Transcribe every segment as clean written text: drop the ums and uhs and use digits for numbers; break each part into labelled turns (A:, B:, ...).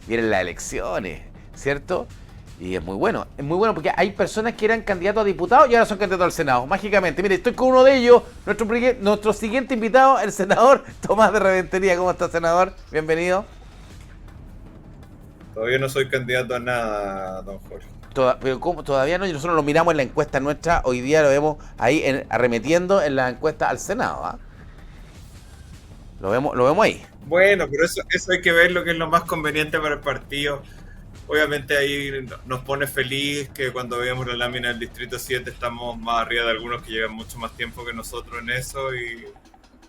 A: vienen las elecciones, ¿cierto? Y es muy bueno porque hay personas que eran candidatos a diputados y ahora son candidatos al Senado, mágicamente. Mire, estoy con uno de ellos, nuestro siguiente invitado, el senador Tomás de Reventería. ¿Cómo está, senador? Bienvenido.
B: Todavía no soy candidato a nada, don Jorge.
A: Pero ¿cómo? Todavía no, y nosotros lo miramos en la encuesta nuestra, hoy día lo vemos ahí arremetiendo en la encuesta al Senado, ¿ah? Lo vemos ahí.
B: Bueno, pero eso hay que ver lo que es lo más conveniente para el partido. Obviamente ahí nos pone feliz que cuando veamos la lámina del Distrito 7 estamos más arriba de algunos que llevan mucho más tiempo que nosotros en eso,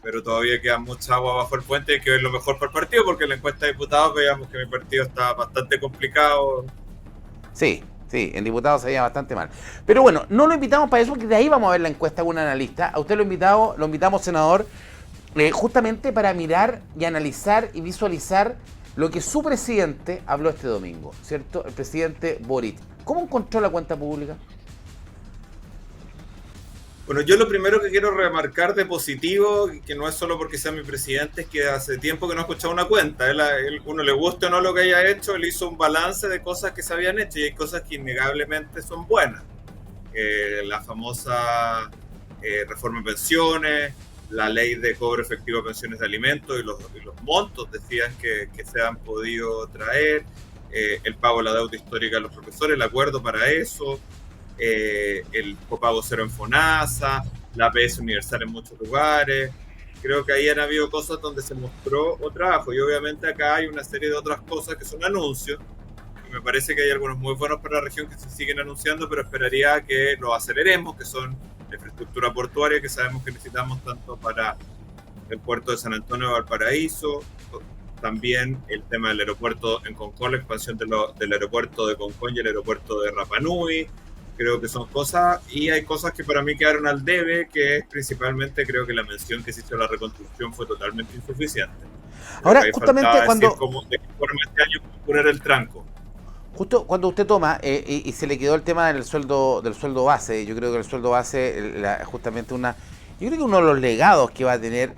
B: pero todavía queda mucha agua bajo el puente y hay que ver lo mejor para el partido, porque en la encuesta de diputados veíamos que mi partido está bastante complicado.
A: Sí, sí, en diputados se veía bastante mal. Pero bueno, no lo invitamos para eso, porque de ahí vamos a ver la encuesta de un analista. A usted lo invitamos, senador, justamente para mirar y analizar y visualizar lo que su presidente habló este domingo, ¿cierto? El presidente Boric. ¿Cómo encontró la cuenta pública?
B: Bueno, yo lo primero que quiero remarcar de positivo, que no es solo porque sea mi presidente, es que hace tiempo que no he escuchado una cuenta. Uno le guste o no lo que haya hecho, él hizo un balance de cosas que se habían hecho y hay cosas que innegablemente son buenas. La famosa reforma de pensiones, la ley de cobro efectivo de pensiones de alimentos y los montos decían que se han podido traer, el pago de la deuda histórica a los profesores, el acuerdo para eso, el copago cero en FONASA, la APS universal en muchos lugares. Creo que ahí han habido cosas donde se mostró o trabajo, y obviamente acá hay una serie de otras cosas que son anuncios, y me parece que hay algunos muy buenos para la región que se siguen anunciando, pero esperaría que los aceleremos, que son la infraestructura portuaria que sabemos que necesitamos tanto para el puerto de San Antonio de Valparaíso, también el tema del aeropuerto en Concón, la expansión del aeropuerto de Concón y el aeropuerto de Rapa Nui. Creo que son cosas, y hay cosas que para mí quedaron al debe, que es principalmente, creo que la mención que se hizo a la reconstrucción fue totalmente insuficiente. Creo
A: Ahora,
B: que ahí
A: justamente
B: faltaba decir de qué forma este año curar el tranco.
A: justo cuando usted toma y se le quedó el tema del sueldo base, yo creo que el sueldo base, justamente yo creo que uno de los legados que va a tener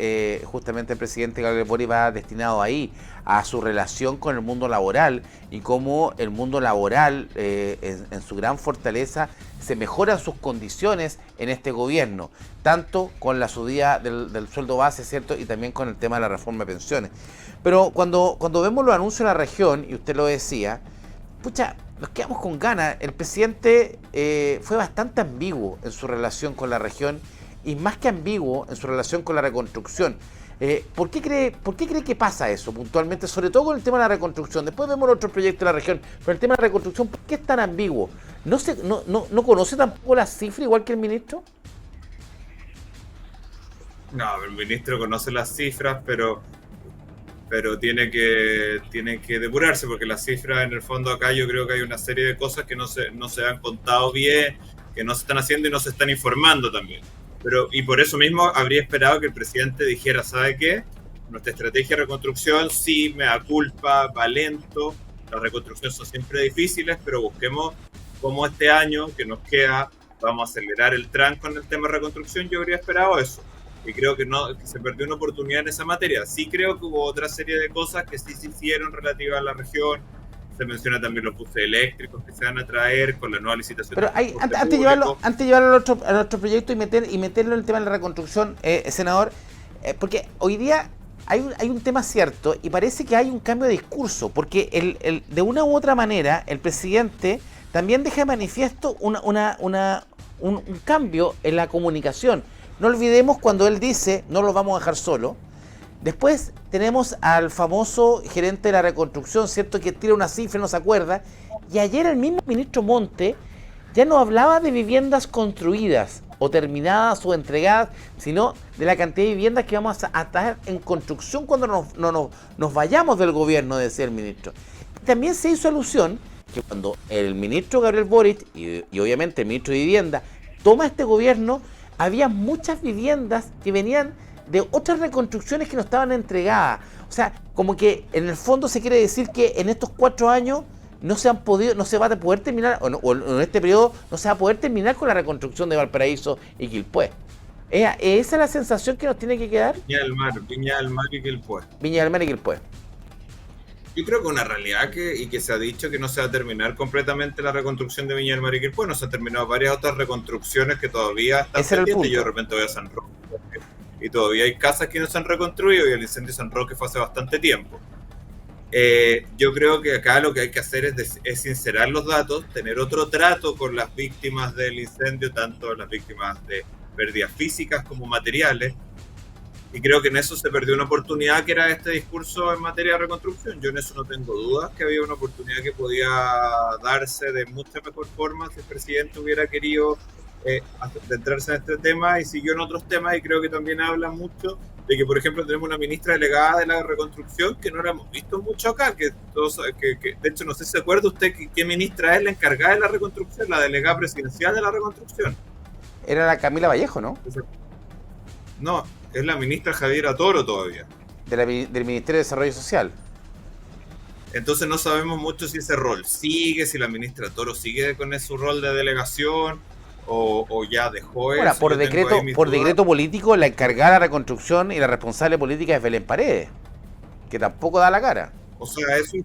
A: justamente el presidente Gabriel Boric va destinado ahí, a su relación con el mundo laboral y cómo el mundo laboral, en su gran fortaleza, se mejoran sus condiciones en este gobierno, tanto con la subida del sueldo base, ¿cierto? Y también con el tema de la reforma de pensiones. Pero cuando vemos los anuncios en la región, y usted lo decía, pucha, nos quedamos con ganas. El presidente fue bastante ambiguo en su relación con la región y más que ambiguo en su relación con la reconstrucción. ¿Por qué cree que pasa eso puntualmente? Sobre todo con el tema de la reconstrucción. Después vemos los otros proyectos de la región, pero el tema de la reconstrucción, ¿por qué es tan ambiguo? ¿No conoce tampoco la cifra igual que el ministro?
B: No, el ministro conoce las cifras, pero tiene que depurarse, porque las cifras, en el fondo, acá yo creo que hay una serie de cosas que no se han contado bien, que no se están haciendo y no se están informando también. Y por eso mismo habría esperado que el presidente dijera, ¿sabe qué? Nuestra estrategia de reconstrucción sí me da culpa, va lento, las reconstrucciones son siempre difíciles, pero busquemos cómo este año que nos queda vamos a acelerar el tranco en el tema de reconstrucción. Yo habría esperado eso. Y creo que se perdió una oportunidad en esa materia. Sí creo que hubo otra serie de cosas que sí se hicieron relativas a la región. Se menciona también los buses eléctricos que se van a traer con la nueva licitación.
A: Pero antes de llevarlo al otro proyecto y meterlo en el tema de la reconstrucción, senador, porque hoy día hay un tema cierto y parece que hay un cambio de discurso, porque de una u otra manera el presidente también deja de manifiesto un cambio en la comunicación. No olvidemos cuando él dice, no lo vamos a dejar solo. Después tenemos al famoso gerente de la reconstrucción, ¿cierto?, que tira una cifra y no se acuerda. Y ayer el mismo ministro Monte ya no hablaba de viviendas construidas o terminadas o entregadas, sino de la cantidad de viviendas que vamos a estar en construcción cuando nos vayamos del gobierno, decía el ministro. También se hizo alusión que cuando el ministro Gabriel Boric y obviamente el ministro de Vivienda toma este gobierno, había muchas viviendas que venían de otras reconstrucciones que no estaban entregadas. O sea, como que en el fondo se quiere decir que en estos 4 años no se va a poder terminar, o en este periodo no se va a poder terminar con la reconstrucción de Valparaíso y Quilpué. ¿Esa es la sensación que nos tiene que quedar?
B: Viña del Mar y Quilpué.
A: Viña del Mar y Quilpué.
B: Yo creo que una realidad y que se ha dicho que no se va a terminar completamente la reconstrucción de Viña del Mar y Quilpué, no se han terminado varias otras reconstrucciones que todavía están
A: Ese era el
B: pendientes.
A: punto.
B: Yo de repente voy a San Roque y todavía hay casas que no se han reconstruido y el incendio de San Roque fue hace bastante tiempo. Yo creo que acá lo que hay que hacer es sincerar los datos, tener otro trato con las víctimas del incendio, tanto las víctimas de pérdidas físicas como materiales. Y creo que en eso se perdió una oportunidad que era este discurso en materia de reconstrucción. Yo en eso no tengo dudas, que había una oportunidad que podía darse de mucha mejor forma si el presidente hubiera querido centrarse en este tema y siguió en otros temas. Y creo que también habla mucho de que, por ejemplo, tenemos una ministra delegada de la reconstrucción que no la hemos visto mucho acá, que de hecho no sé si se acuerda usted qué ministra es la encargada de la reconstrucción, la delegada presidencial de la reconstrucción.
A: Era la Camila Vallejo, ¿no?
B: No, es la ministra Javiera Toro todavía.
A: Del Ministerio de Desarrollo Social.
B: Entonces no sabemos mucho si ese rol sigue, si la ministra Toro sigue con su rol de delegación o ya dejó eso.
A: Ahora, por decreto político, la encargada de la reconstrucción y la responsable política es Belén Paredes, que tampoco da la cara.
B: O sea, eso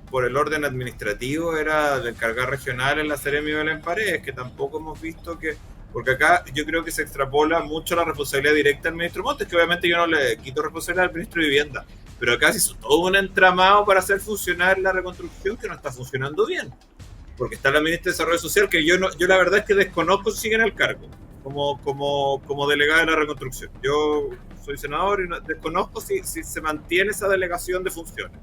B: por el orden administrativo era la encargada regional en la Seremi Belén Paredes, que tampoco hemos visto que... Porque acá yo creo que se extrapola mucho la responsabilidad directa al ministro Montes, que obviamente yo no le quito responsabilidad al ministro de Vivienda, pero acá se hizo todo un entramado para hacer funcionar la reconstrucción que no está funcionando bien. Porque está la ministra de Desarrollo Social, que yo la verdad es que desconozco si sigue en el cargo como delegada de la reconstrucción. Yo soy senador y desconozco si se mantiene esa delegación de funciones.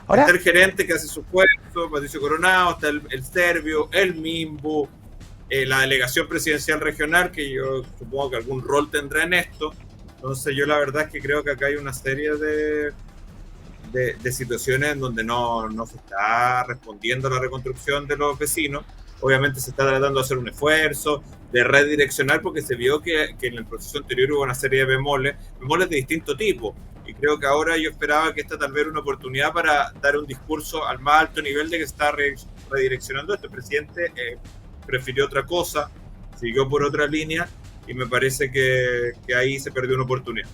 B: Ahora, está el gerente que hace su esfuerzo, Patricio Coronado, está el Servio, el MIMBU, la delegación presidencial regional, que yo supongo que algún rol tendrá en esto. Entonces yo la verdad es que creo que acá hay una serie de situaciones en donde no se está respondiendo a la reconstrucción de los vecinos. Obviamente se está tratando de hacer un esfuerzo, de redireccionar, porque se vio que en el proceso anterior hubo una serie de bemoles de distinto tipo. Y creo que ahora yo esperaba que esta tal vez era una oportunidad para dar un discurso al más alto nivel de que se está redireccionando esto. El presidente prefirió otra cosa, siguió por otra línea y me parece que ahí se perdió una oportunidad.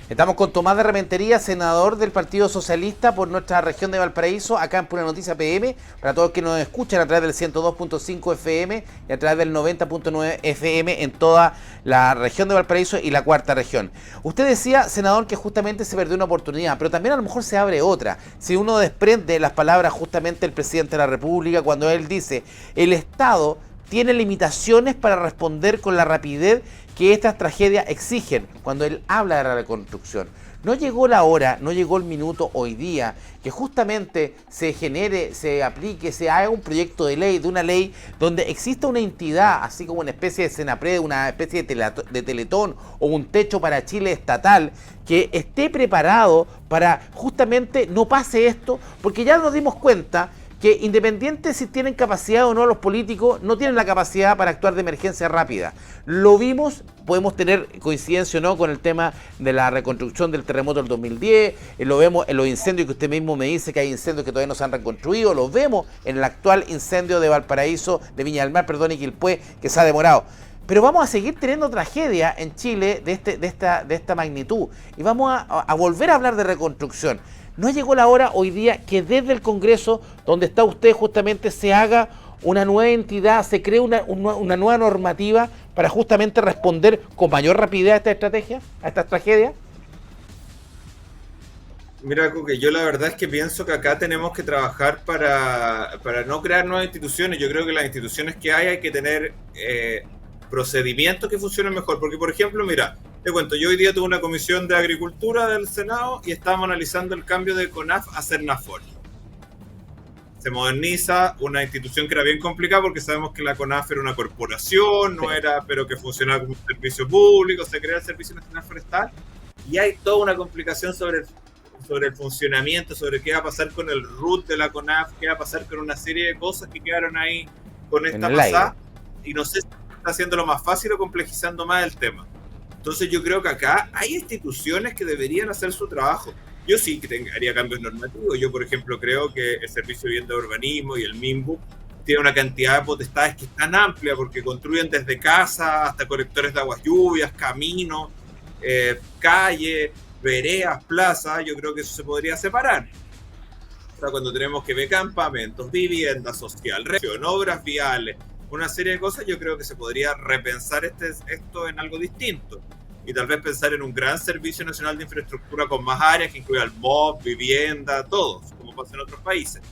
A: Estamos con Tomás de Rementería, senador del Partido Socialista por nuestra región de Valparaíso, acá en Pura Noticia PM, para todos los que nos escuchan a través del 102.5 FM y a través del 90.9 FM en toda la región de Valparaíso y la cuarta región. Usted decía, senador, que justamente se perdió una oportunidad, pero también a lo mejor se abre otra. Si uno desprende las palabras justamente del presidente de la República cuando él dice, el Estado tiene limitaciones para responder con la rapidez que estas tragedias exigen, cuando él habla de la reconstrucción. No llegó la hora, no llegó el minuto hoy día que justamente se genere, se aplique, se haga un proyecto de ley, de una ley donde exista una entidad, así como una especie de Senapred, una especie de Teletón o un techo para Chile estatal, que esté preparado para justamente no pase esto, porque ya nos dimos cuenta que independiente si tienen capacidad o no los políticos, no tienen la capacidad para actuar de emergencia rápida. Lo vimos, podemos tener coincidencia o no con el tema de la reconstrucción del terremoto del 2010, lo vemos en los incendios que usted mismo me dice que hay incendios que todavía no se han reconstruido, lo vemos en el actual incendio de Valparaíso, de Viña del Mar, perdón, y Quilpué, que se ha demorado. Pero vamos a seguir teniendo tragedia en Chile de esta magnitud y vamos a volver a hablar de reconstrucción. ¿No llegó la hora hoy día que desde el Congreso, donde está usted justamente, se haga una nueva entidad, se cree una nueva normativa para justamente responder con mayor rapidez a esta estrategia, a estas tragedias?
B: Mira, Coque, yo la verdad es que pienso que acá tenemos que trabajar para no crear nuevas instituciones. Yo creo que las instituciones que hay que tener procedimientos que funcionen mejor. Porque, por ejemplo, mira, te cuento, yo hoy día tuve una comisión de agricultura del Senado y estábamos analizando el cambio de CONAF a CERNAFOR. Se moderniza una institución que era bien complicada porque sabemos que la CONAF era una corporación, no era, pero que funcionaba como un servicio público, se crea el Servicio Nacional Forestal y hay toda una complicación sobre el funcionamiento, sobre qué va a pasar con el RUT de la CONAF, qué va a pasar con una serie de cosas que quedaron ahí con esta pasada y no sé si está haciéndolo más fácil o complejizando más el tema. Entonces yo creo que acá hay instituciones que deberían hacer su trabajo. Yo sí que haría cambios normativos. Yo, por ejemplo, creo que el Servicio de Vivienda de Urbanismo y el MIMBU tienen una cantidad de potestades que es tan amplia porque construyen desde casas hasta colectores de aguas lluvias, caminos, calles, veredas, plazas. Yo creo que eso se podría separar. O sea, cuando tenemos que ver campamentos, vivienda social, región, obras viales, una serie de cosas, yo creo que se podría repensar esto en algo distinto. Y tal vez pensar en un gran servicio nacional de infraestructura con más áreas que incluya el MOB, vivienda, todos, como pasa en otros países.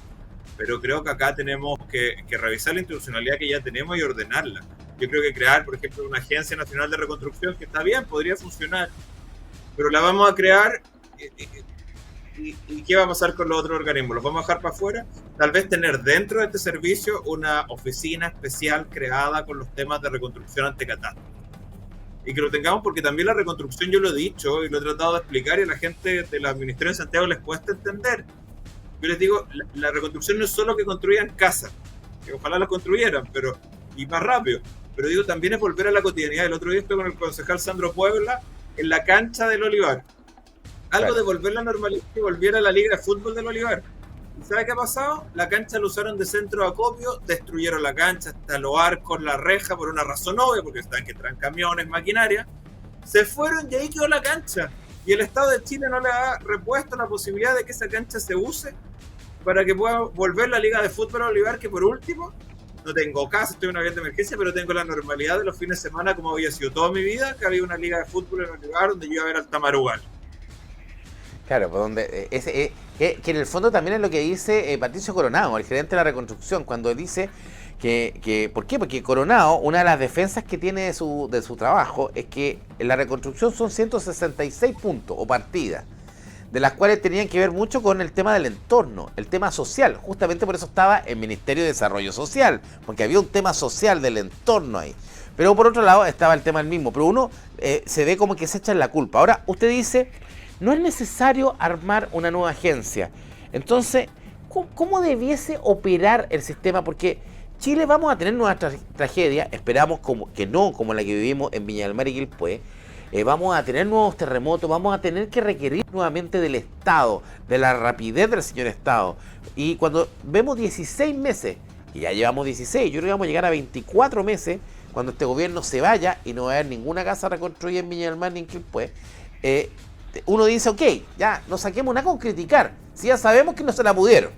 B: Pero creo que acá tenemos que revisar la institucionalidad que ya tenemos y ordenarla. Yo creo que crear, por ejemplo, una Agencia Nacional de Reconstrucción, que está bien, podría funcionar, pero la vamos a crear y ¿qué va a pasar con los otros organismos? ¿Los vamos a dejar para afuera? Tal vez tener dentro de este servicio una oficina especial creada con los temas de reconstrucción ante catástrofe. Y que lo tengamos porque también la reconstrucción, yo lo he dicho y lo he tratado de explicar y a la gente de la Ministerio de Santiago les cuesta entender. Yo les digo, la reconstrucción no es solo que construyan casas, que ojalá las construyeran, pero y más rápido. Pero digo, también es volver a la cotidianidad. El otro día estuve con el concejal Sandro Puebla en la cancha del Olivar. Algo claro. De volver a la normalidad y volviera a la liga de fútbol del Olivar. ¿Y sabe qué ha pasado? La cancha la usaron de centro de acopio, destruyeron la cancha, hasta los arcos, la reja, por una razón obvia, porque están que traen camiones, maquinaria. Se fueron y ahí quedó la cancha. Y el Estado de Chile no le ha repuesto la posibilidad de que esa cancha se use para que pueda volver la liga de fútbol a Olivar, que por último, no tengo casa, estoy en una vía de emergencia, pero tengo la normalidad de los fines de semana como había sido toda mi vida, que había una liga de fútbol en Olivar donde yo iba a ver al Tamarugal.
A: Claro, pues donde que en el fondo también es lo que dice Patricio Coronado, el gerente de la reconstrucción, cuando dice que ¿por qué? Porque Coronado, una de las defensas que tiene de su trabajo es que en la reconstrucción son 166 puntos o partidas, de las cuales tenían que ver mucho con el tema del entorno, el tema social. Justamente por eso estaba el Ministerio de Desarrollo Social, porque había un tema social del entorno ahí. Pero por otro lado estaba el tema del mismo, pero uno se ve como que se echan la culpa. Ahora, usted dice, no es necesario armar una nueva agencia. Entonces, ¿cómo debiese operar el sistema? Porque Chile vamos a tener nuevas tragedias, esperamos que no como la que vivimos en Viña del Mar y Quilpué. Vamos a tener nuevos terremotos, vamos a tener que requerir nuevamente del Estado, de la rapidez del señor Estado. Y cuando vemos 16 meses, y ya llevamos 16, yo creo que vamos a llegar a 24 meses, cuando este gobierno se vaya y no va a haber ninguna casa reconstruida en Viña del Mar ni en Quilpué, uno dice, ok, ya no saquemos nada con criticar, si ya sabemos que no se la pudieron,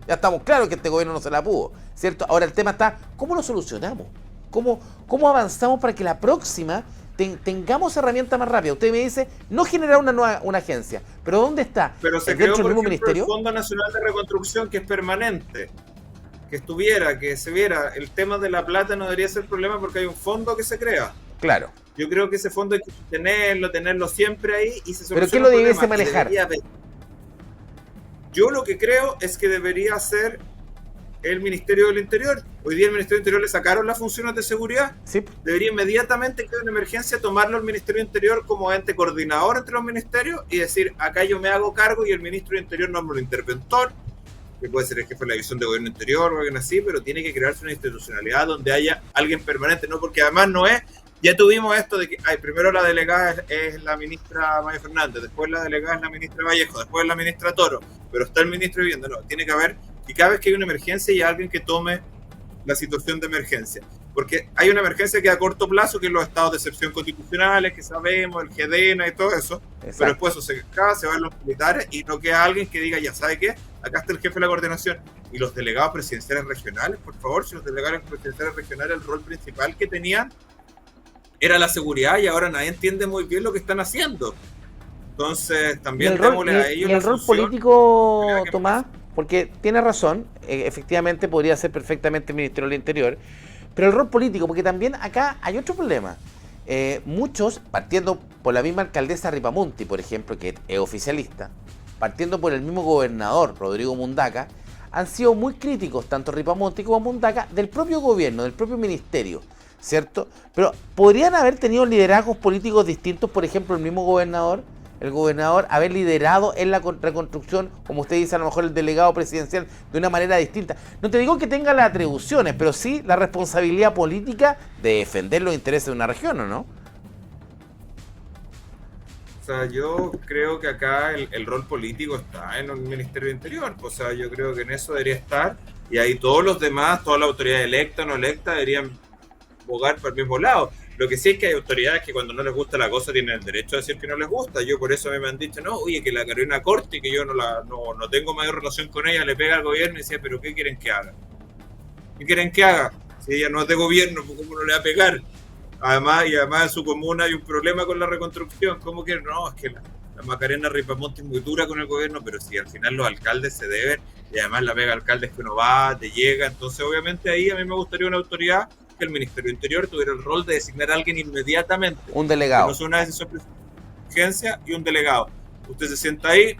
A: ya estamos claros que este gobierno no se la pudo, ¿cierto? Ahora el tema está, ¿cómo lo solucionamos? ¿Cómo avanzamos para que la próxima tengamos herramientas más rápidas? Usted me dice, no generar una agencia, pero ¿dónde está?
B: Pero se creó, por ejemplo, el Fondo Nacional de Reconstrucción, que es permanente, que que se viera. El tema de la plata no debería ser problema porque hay un fondo que se crea.
A: Claro.
B: Yo creo que ese fondo hay que tenerlo siempre ahí y se soluciona.
A: ¿Pero qué lo debiese manejar?
B: Yo lo que creo es que debería ser el Ministerio del Interior. Hoy día el Ministerio del Interior le sacaron las funciones de seguridad.
A: Sí.
B: Debería inmediatamente, que hay una emergencia, tomarlo el Ministerio del Interior como ente coordinador entre los ministerios y decir, acá yo me hago cargo y el Ministro del Interior nombra un interventor, que puede ser el jefe de la división de gobierno interior o algo así, pero tiene que crearse una institucionalidad donde haya alguien permanente, ¿no? Porque además no es, ya tuvimos esto de que primero la delegada es la ministra Maya Fernández, después la delegada es la ministra Vallejo, después la ministra Toro, pero está el ministro de Vivienda, no, tiene que haber, y cada vez que hay una emergencia hay alguien que tome la situación de emergencia, porque hay una emergencia que a corto plazo, que es los estados de excepción constitucionales, que sabemos, el GEDENA y todo eso. Exacto. Pero después eso se van los militares y no queda alguien que diga, ya sabe qué, acá está el jefe de la coordinación. Y los delegados presidenciales regionales, por favor, si los delegados presidenciales regionales, el rol principal que tenían era la seguridad y ahora nadie entiende muy bien lo que están haciendo. Entonces también démosle a ellos.
A: ¿Y el rol político, Tomás? Porque tiene razón, efectivamente podría ser perfectamente el Ministerio del Interior, pero el rol político, porque también acá hay otro problema. Muchos, partiendo por la misma alcaldesa Ripamonti, por ejemplo, que es oficialista, partiendo por el mismo gobernador, Rodrigo Mundaca, han sido muy críticos, tanto Ripamonti como Mundaca, del propio gobierno, del propio ministerio, ¿cierto? Pero podrían haber tenido liderazgos políticos distintos, por ejemplo, el mismo gobernador, haber liderado en la reconstrucción, como usted dice, a lo mejor el delegado presidencial, de una manera distinta. No te digo que tenga las atribuciones, pero sí la responsabilidad política de defender los intereses de una región, ¿o no?
B: O sea, yo creo que acá el rol político está en el Ministerio del Interior. O sea, yo creo que en eso debería estar, y ahí todos los demás, toda la autoridad electa o no electa, deberían bogar por el mismo lado. Lo que sí es que hay autoridades que cuando no les gusta la cosa tienen el derecho a decir que no les gusta. Yo por eso a mí me han dicho, no, oye, que la Carolina Corti, que yo no tengo mayor relación con ella, le pega al gobierno y decía, pero ¿qué quieren que haga? ¿Qué quieren que haga? Si ella no es de gobierno, ¿cómo no le va a pegar? Además en su comuna hay un problema con la reconstrucción. ¿Cómo que no? Es que la Macarena Ripamonte es muy dura con el gobierno, pero si al final los alcaldes se deben, y además la pega alcaldes que uno va, te llega, entonces obviamente ahí a mí me gustaría una autoridad que el Ministerio del Interior tuviera el rol de designar a alguien inmediatamente.
A: Un delegado.
B: Que no sea una decisión de urgencia y un delegado. Usted se sienta ahí,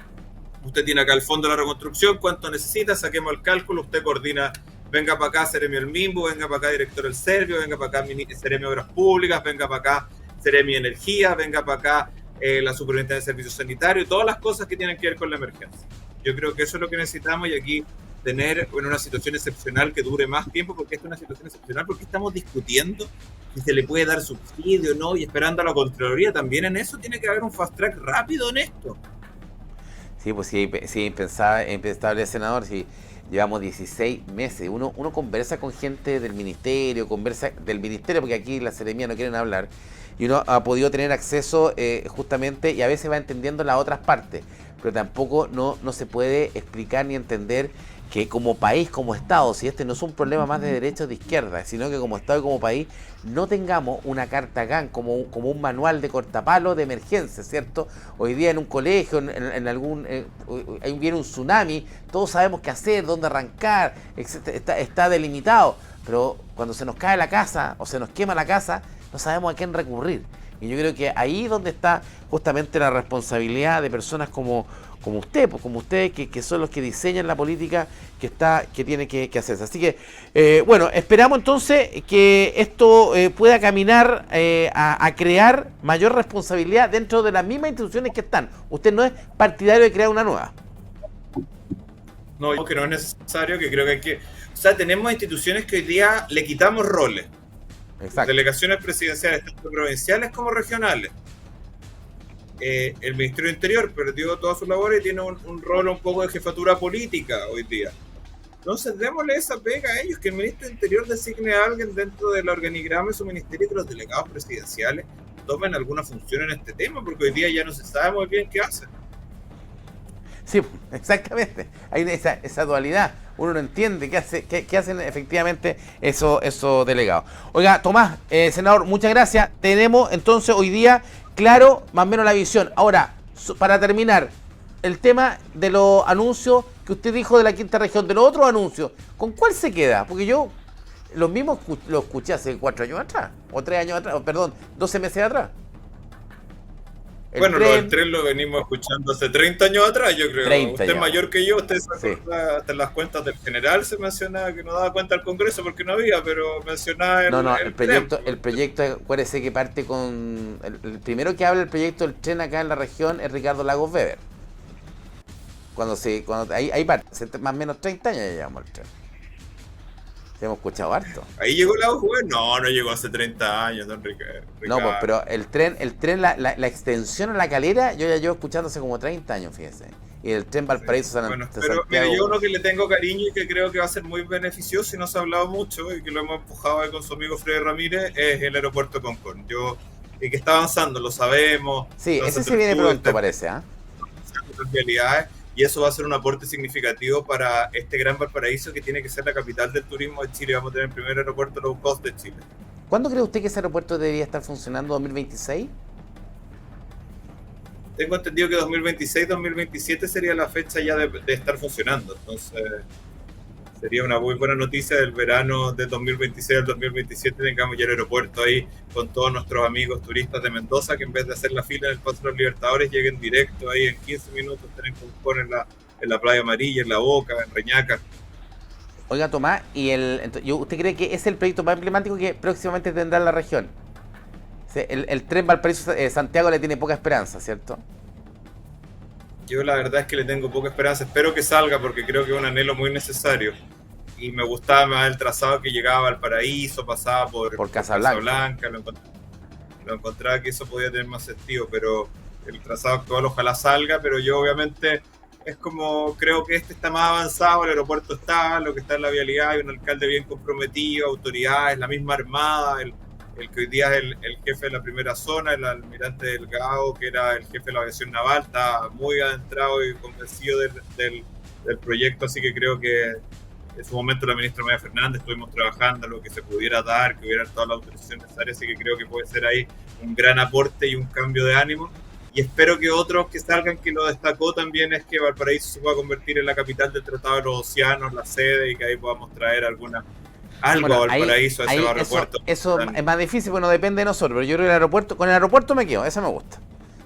B: usted tiene acá el fondo de la reconstrucción, cuánto necesita, saquemos el cálculo, usted coordina, venga para acá Seremi el Mimbo, venga para acá director del Servio, venga para acá Seremi Obras Públicas, venga para acá Seremi Energía, venga para acá la Superintendencia de Servicios Sanitarios, todas las cosas que tienen que ver con la emergencia. Yo creo que eso es lo que necesitamos y aquí tener una situación excepcional que dure más tiempo, porque esta es una situación excepcional, porque estamos discutiendo si se le puede dar subsidio o no, y esperando a la Contraloría. También en eso tiene que haber un fast track rápido en esto.
A: Sí, pues sí, impensable, senador, si llevamos 16 meses, uno conversa con gente del ministerio, porque aquí la seremía no quieren hablar, y uno ha podido tener acceso justamente, y a veces va entendiendo las otras partes, pero tampoco no se puede explicar ni entender que como país, como Estado, si este no es un problema más de derecha o de izquierda, sino que como Estado y como país no tengamos una carta GAN como un manual de cortapalo de emergencia, ¿cierto? Hoy día en un colegio, en algún viene un tsunami, todos sabemos qué hacer, dónde arrancar, está delimitado, pero cuando se nos cae la casa o se nos quema la casa, no sabemos a quién recurrir. Y yo creo que ahí es donde está justamente la responsabilidad de personas como usted, pues como ustedes que son los que diseñan la política que tiene que hacerse. Así que, bueno, esperamos entonces que esto pueda caminar a crear mayor responsabilidad dentro de las mismas instituciones que están. Usted no es partidario de crear una nueva.
B: No, yo creo que no es necesario, que creo que hay que... O sea, tenemos instituciones que hoy día le quitamos roles.
A: Exacto.
B: Delegaciones presidenciales, tanto provinciales como regionales. El Ministerio del Interior perdió toda su labor y tiene un rol un poco de jefatura política hoy día. Entonces démosle esa pega a ellos, que el Ministro del Interior designe a alguien dentro del organigrama de su ministerio y que los delegados presidenciales tomen alguna función en este tema, porque hoy día ya no se sabe muy bien qué hacen.
A: Sí, exactamente. Hay esa dualidad. Uno no entiende qué hacen efectivamente esos delegados. Oiga, Tomás, senador, muchas gracias. Tenemos entonces hoy día claro más o menos la visión. Ahora, para terminar, el tema de los anuncios que usted dijo de la quinta región, de los otros anuncios, ¿con cuál se queda? Porque yo los mismos los escuché hace 4 años atrás, o 3 años atrás, perdón, 12 meses atrás.
B: Bueno, lo del tren lo venimos escuchando hace 30 años atrás, yo creo. Usted es mayor que yo, usted se acuerda, hasta en las cuentas del general se mencionaba que no daba cuenta al Congreso porque no había, pero mencionaba
A: el proyecto, acuérdese que parte con... El primero que habla del proyecto del tren acá en la región es Ricardo Lagos Weber. Ahí parte, más o menos 30 años ya llevamos el tren. Hemos escuchado harto.
B: ¿Ahí llegó la UJV? No llegó hace 30 años, don Ricardo.
A: No, pues, pero el tren, la extensión a la calera, yo ya llevo escuchando hace como 30 años, fíjese. Y el tren Valparaíso
B: pero mire, yo uno que le tengo cariño y que creo que va a ser muy beneficioso y no se ha hablado mucho y que lo hemos empujado ahí con su amigo Freddy Ramírez es el aeropuerto Concón. Y que está avanzando, lo sabemos.
A: Sí, ese sí viene pronto, parece, ¿ah?
B: Realidades. Y eso va a ser un aporte significativo para este gran Valparaíso que tiene que ser la capital del turismo de Chile. Vamos a tener el primer aeropuerto low cost de Chile.
A: ¿Cuándo cree usted que ese aeropuerto debería estar funcionando? ¿2026?
B: Tengo entendido que 2026-2027 sería la fecha ya de estar funcionando. Entonces sería una muy buena noticia del verano de 2026 al 2027 tengamos ya el aeropuerto ahí con todos nuestros amigos turistas de Mendoza, que en vez de hacer la fila en el Paso de los Libertadores lleguen directo ahí en 15 minutos, tener Concón en la Playa Amarilla, en La Boca, en Reñaca.
A: Oiga, Tomás, ¿usted cree que es el proyecto más emblemático que próximamente tendrá la región? El tren Valparaíso-Santiago le tiene poca esperanza, ¿cierto?
B: Yo la verdad es que le tengo poca esperanza. Espero que salga porque creo que es un anhelo muy necesario. Y me gustaba más el trazado que llegaba al Paraíso, pasaba por Casablanca. Lo encontraba que eso podía tener más sentido, pero el trazado actual ojalá salga. Pero yo obviamente es como, creo que este está más avanzado, el aeropuerto está, lo que está en la vialidad, hay un alcalde bien comprometido, autoridades, la misma armada, el que hoy día es el jefe de la primera zona, el almirante Delgado, que era el jefe de la aviación naval, está muy adentrado y convencido del proyecto, así que creo que en su momento la ministra María Fernández estuvimos trabajando lo que se pudiera dar, que hubiera toda la autorización necesaria, así que creo que puede ser ahí un gran aporte y un cambio de ánimo. Y espero que otros que salgan, que lo destacó también, es que Valparaíso se pueda convertir en la capital del Tratado de los Océanos, la sede, y que ahí podamos traer algo
A: bueno,
B: a Valparaíso, a ese aeropuerto.
A: Eso es más difícil, porque no depende de nosotros, pero yo creo que el aeropuerto, con el aeropuerto me quedo, ese me gusta.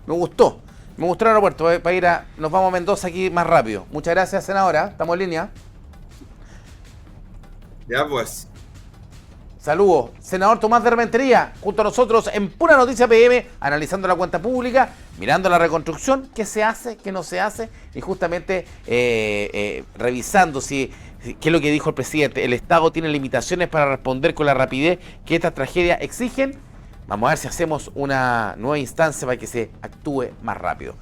A: Me gustó el aeropuerto, para ir nos vamos a Mendoza aquí más rápido. Muchas gracias, senadora, estamos en línea.
B: Ya pues.
A: Saludos, senador Tomás de Rementería, junto a nosotros en Pura Noticia PM, analizando la cuenta pública, mirando la reconstrucción, qué se hace, qué no se hace, y justamente revisando qué es lo que dijo el presidente. El Estado tiene limitaciones para responder con la rapidez que estas tragedias exigen. Vamos a ver si hacemos una nueva instancia para que se actúe más rápido.